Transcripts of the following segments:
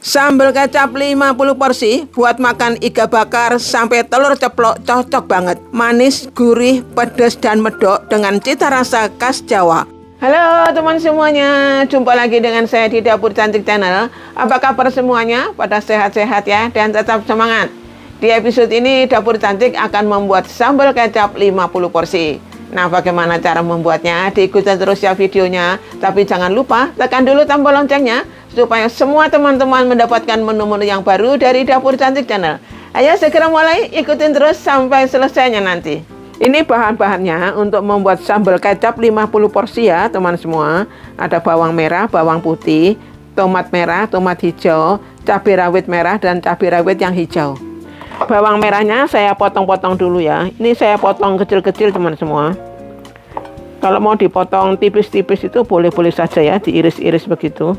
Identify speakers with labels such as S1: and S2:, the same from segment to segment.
S1: Sambal kecap 50 porsi buat makan iga bakar sampai telur ceplok cocok banget. Manis, gurih, pedas dan medok dengan cita rasa khas Jawa. Halo teman semuanya, jumpa lagi dengan saya di Dapur Cantik Channel. Apa kabar semuanya? Pada sehat-sehat ya dan tetap semangat. Di episode ini Dapur Cantik akan membuat sambal kecap 50 porsi. Nah, bagaimana cara membuatnya? Diikuti terus ya videonya. Tapi jangan lupa tekan dulu tombol loncengnya supaya semua teman-teman mendapatkan menu-menu yang baru dari Dapur Cantik Channel. Ayo segera mulai, ikutin terus sampai selesainya nanti. Ini bahan-bahannya untuk membuat sambal kecap 50 porsi ya teman semua. Ada bawang merah, bawang putih, tomat merah, tomat hijau, cabai rawit merah dan cabai rawit yang hijau. Bawang merahnya saya potong-potong dulu ya. Ini saya potong kecil-kecil teman semua. Kalau mau dipotong tipis-tipis itu boleh-boleh saja ya, diiris-iris begitu.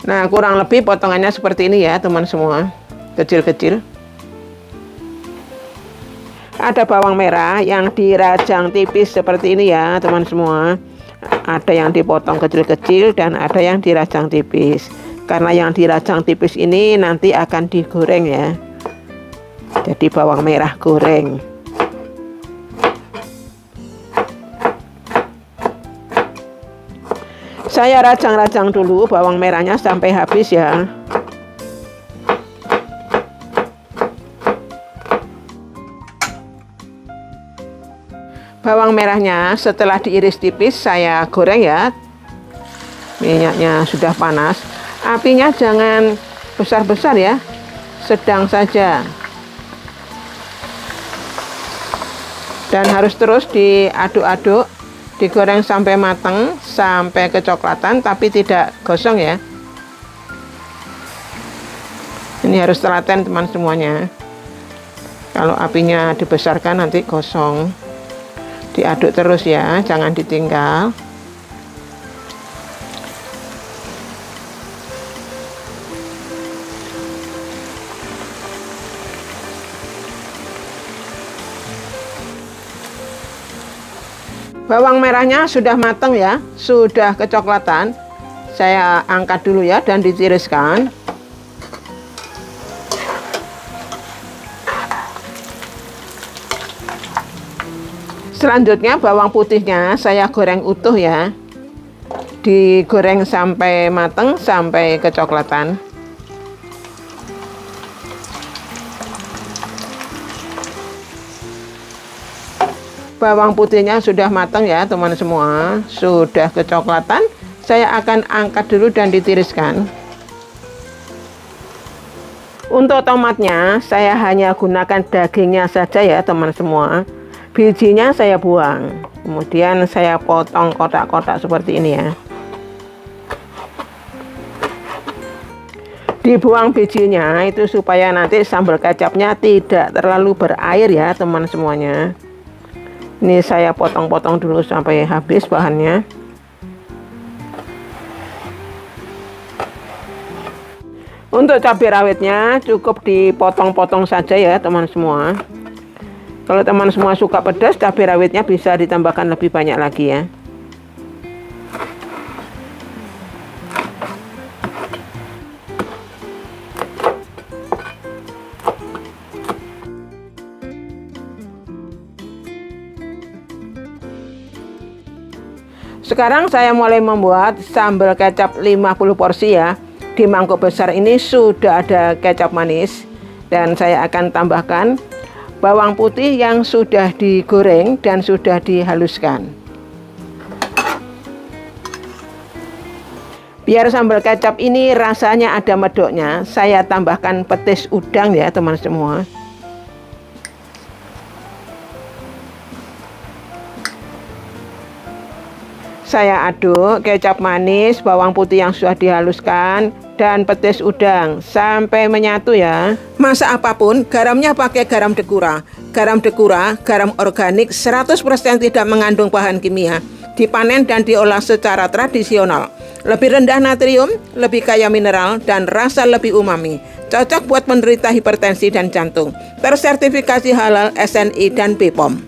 S1: Nah, kurang lebih potongannya seperti ini ya teman semua, kecil-kecil. Ada bawang merah yang dirajang tipis seperti ini ya teman semua. Ada yang dipotong kecil-kecil dan ada yang dirajang tipis. Karena yang dirajang tipis ini nanti akan digoreng ya. Jadi bawang merah goreng. Saya rajang-rajang dulu bawang merahnya sampai habis ya. Bawang merahnya setelah diiris tipis saya goreng ya. Minyaknya sudah panas. Apinya jangan besar-besar ya, sedang saja. Dan harus terus diaduk-aduk, digoreng sampai matang, sampai kecoklatan tapi tidak gosong ya. Ini harus telaten teman semuanya. Kalau apinya dibesarkan nanti gosong. Diaduk terus ya, jangan ditinggal. Bawang merahnya sudah matang ya, sudah kecoklatan. Saya angkat dulu ya dan ditiriskan. Selanjutnya bawang putihnya saya goreng utuh ya. Digoreng sampai matang, sampai kecoklatan. Bawang putihnya sudah matang ya teman semua, sudah kecoklatan. Saya akan angkat dulu dan ditiriskan. Untuk tomatnya saya hanya gunakan dagingnya saja ya teman semua. Bijinya saya buang, kemudian saya potong kotak-kotak seperti ini ya. Dibuang bijinya itu supaya nanti sambal kecapnya tidak terlalu berair ya teman semuanya. Ini saya potong-potong dulu sampai habis bahannya. Untuk cabai rawitnya cukup dipotong-potong saja ya teman semua. Kalau teman semua suka pedas, cabai rawitnya bisa ditambahkan lebih banyak lagi ya. Sekarang saya mulai membuat sambal kecap 50 porsi ya. Di mangkok besar ini sudah ada kecap manis. Dan saya akan tambahkan bawang putih yang sudah digoreng dan sudah dihaluskan. Biar sambal kecap ini rasanya ada medoknya, saya tambahkan petis udang ya teman semua. Saya aduk kecap manis, bawang putih yang sudah dihaluskan, dan petis udang sampai menyatu ya. Masak apapun, garamnya pakai garam dekura. Garam dekura, garam organik 100% tidak mengandung bahan kimia. Dipanen dan diolah secara tradisional. Lebih rendah natrium, lebih kaya mineral, dan rasa lebih umami. Cocok buat penderita hipertensi dan jantung. Tersertifikasi halal SNI dan BPOM.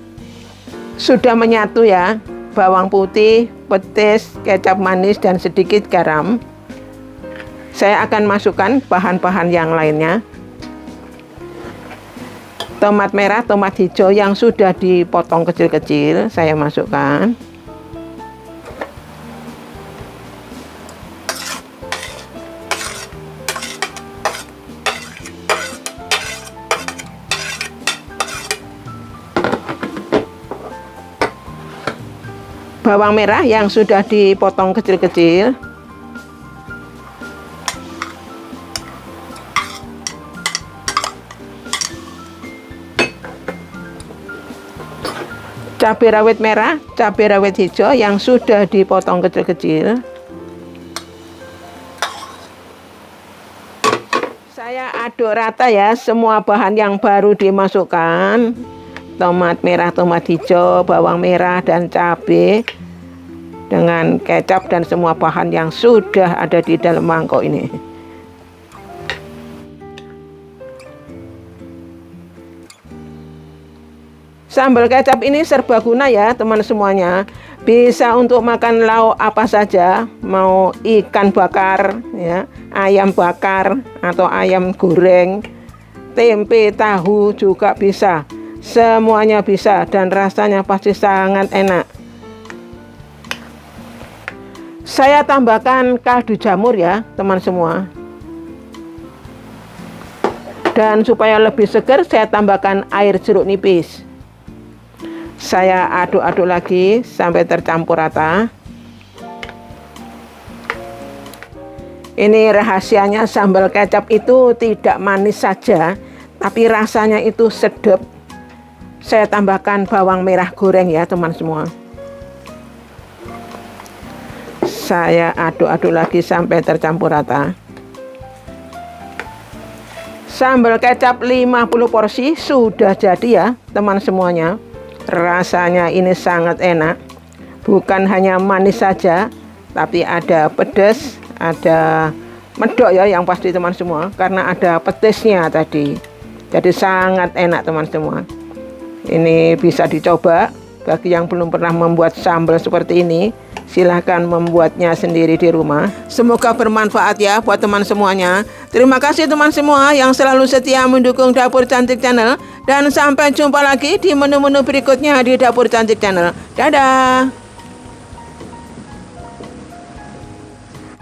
S1: Sudah menyatu ya, bawang putih, petis, kecap manis, dan sedikit garam. Saya akan masukkan bahan-bahan yang lainnya. Tomat merah, tomat hijau yang sudah dipotong kecil-kecil saya masukkan. Bawang merah yang sudah dipotong kecil-kecil. Cabai rawit merah, cabai rawit hijau yang sudah dipotong kecil-kecil. Saya aduk rata ya, semua bahan yang baru dimasukkan. Tomat merah, tomat hijau, bawang merah, dan cabai. Dengan kecap dan semua bahan yang sudah ada di dalam mangkok ini. Sambal kecap ini serbaguna ya teman semuanya. Bisa untuk makan lauk apa saja, mau ikan bakar, ya, ayam bakar atau ayam goreng, tempe, tahu juga bisa. Semuanya bisa dan rasanya pasti sangat enak. Saya tambahkan kaldu jamur ya teman semua. Dan supaya lebih segar saya tambahkan air jeruk nipis. Saya aduk-aduk lagi sampai tercampur rata. Ini rahasianya, sambal kecap itu tidak manis saja, tapi rasanya itu sedap. Saya tambahkan bawang merah goreng ya teman semua. Saya aduk-aduk lagi sampai tercampur rata. Sambal kecap 50 porsi sudah jadi ya teman semuanya. Rasanya ini sangat enak. Bukan hanya manis saja, tapi ada pedas, ada medok ya yang pasti teman semua, karena ada petisnya tadi. Jadi sangat enak teman semua. Ini bisa dicoba. Bagi yang belum pernah membuat sambal seperti ini, silahkan membuatnya sendiri di rumah. Semoga bermanfaat ya buat teman semuanya. Terima kasih teman semua yang selalu setia mendukung Dapur Cantik Channel. Dan sampai jumpa lagi di menu-menu berikutnya di Dapur Cantik Channel. Dadah!